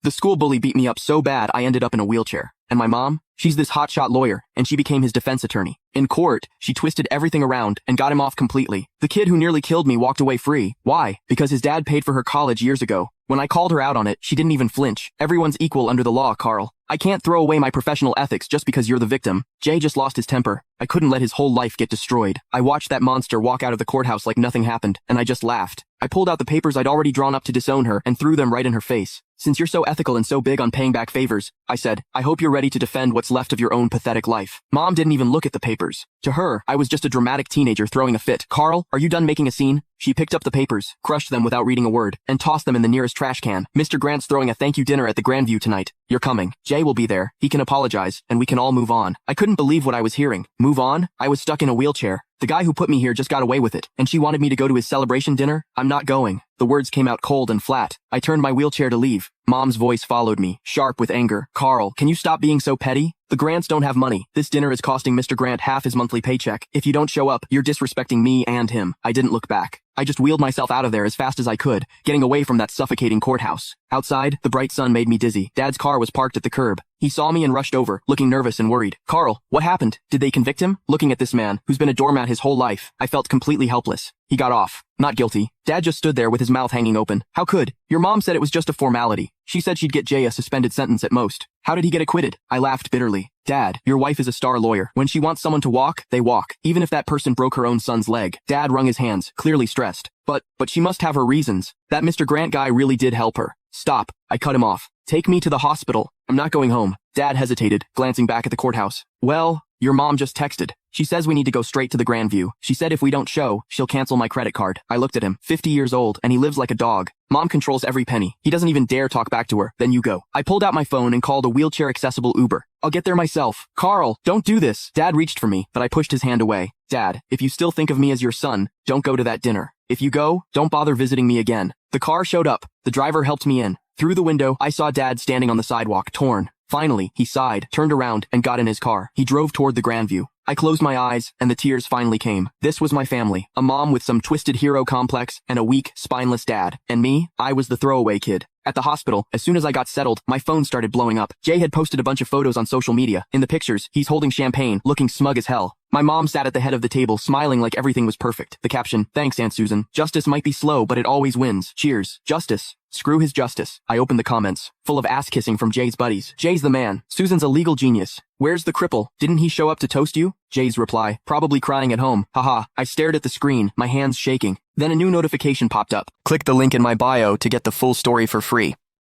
The school bully beat me up so bad I ended up in a wheelchair. And my mom? She's this hotshot lawyer, and she became his defense attorney. In court, she twisted everything around and got him off completely. The kid who nearly killed me walked away free. Why? Because his dad paid for her college years ago. When I called her out on it, she didn't even flinch. Everyone's equal under the law, Carl. I can't throw away my professional ethics just because you're the victim. Jay just lost his temper. I couldn't let his whole life get destroyed. I watched that monster walk out of the courthouse like nothing happened, and I just laughed. I pulled out the papers I'd already drawn up to disown her and threw them right in her face. Since you're so ethical and so big on paying back favors, I said, I hope you're ready to defend what's left of your own pathetic life. Mom didn't even look at the papers. To her, I was just a dramatic teenager throwing a fit. Carl, are you done making a scene? She picked up the papers, crushed them without reading a word, and tossed them in the nearest trash can. Mr. Grant's throwing a thank you dinner at the Grandview tonight. You're coming. Jay will be there. He can apologize, and we can all move on. I couldn't believe what I was hearing. Move on? I was stuck in a wheelchair. The guy who put me here just got away with it, and she wanted me to go to his celebration dinner? I'm not going. The words came out cold and flat. I turned my wheelchair to leave. Mom's voice followed me, sharp with anger. Carl, can you stop being so petty? The Grants don't have money. This dinner is costing Mr. Grant half his monthly paycheck. If you don't show up, you're disrespecting me and him. I didn't look back. I just wheeled myself out of there as fast as I could, getting away from that suffocating courthouse. Outside, the bright sun made me dizzy. Dad's car was parked at the curb. He saw me and rushed over, looking nervous and worried. Carl, what happened? Did they convict him? Looking at this man, who's been a doormat his whole life, I felt completely helpless. He got off. Not guilty. Dad just stood there with his mouth hanging open. How could? Your mom said it was just a formality. She said she'd get Jay a suspended sentence at most. How did he get acquitted? I laughed bitterly. Dad, your wife is a star lawyer. When she wants someone to walk, they walk. Even if that person broke her own son's leg. Dad wrung his hands, clearly stressed. But she must have her reasons. That Mr. Grant guy really did help her. Stop. I cut him off. Take me to the hospital. I'm not going home. Dad hesitated, glancing back at the courthouse. Well, your mom just texted. She says we need to go straight to the Grandview. She said if we don't show, she'll cancel my credit card. I looked at him, 50 years old, and he lives like a dog. Mom controls every penny. He doesn't even dare talk back to her. Then you go. I pulled out my phone and called a wheelchair-accessible Uber. I'll get there myself. Carl, don't do this. Dad reached for me, but I pushed his hand away. Dad, if you still think of me as your son, don't go to that dinner. If you go, don't bother visiting me again. The car showed up. The driver helped me in. Through the window, I saw Dad standing on the sidewalk, torn. Finally, he sighed, turned around, and got in his car. He drove toward the Grandview. I closed my eyes, and the tears finally came. This was my family. A mom with some twisted hero complex, and a weak, spineless dad. And me, I was the throwaway kid. At the hospital, as soon as I got settled, my phone started blowing up. Jay had posted a bunch of photos on social media. In the pictures, he's holding champagne, looking smug as hell. My mom sat at the head of the table, smiling like everything was perfect. The caption, thanks, Aunt Susan. Justice might be slow, but it always wins. Cheers. Justice. Screw his justice. I opened the comments, full of ass-kissing from Jay's buddies. Jay's the man. Susan's a legal genius. Where's the cripple? Didn't he show up to toast you? Jay's reply, probably crying at home. Haha. I stared at the screen, my hands shaking. Then a new notification popped up. Click the link in my bio to get the full story for free.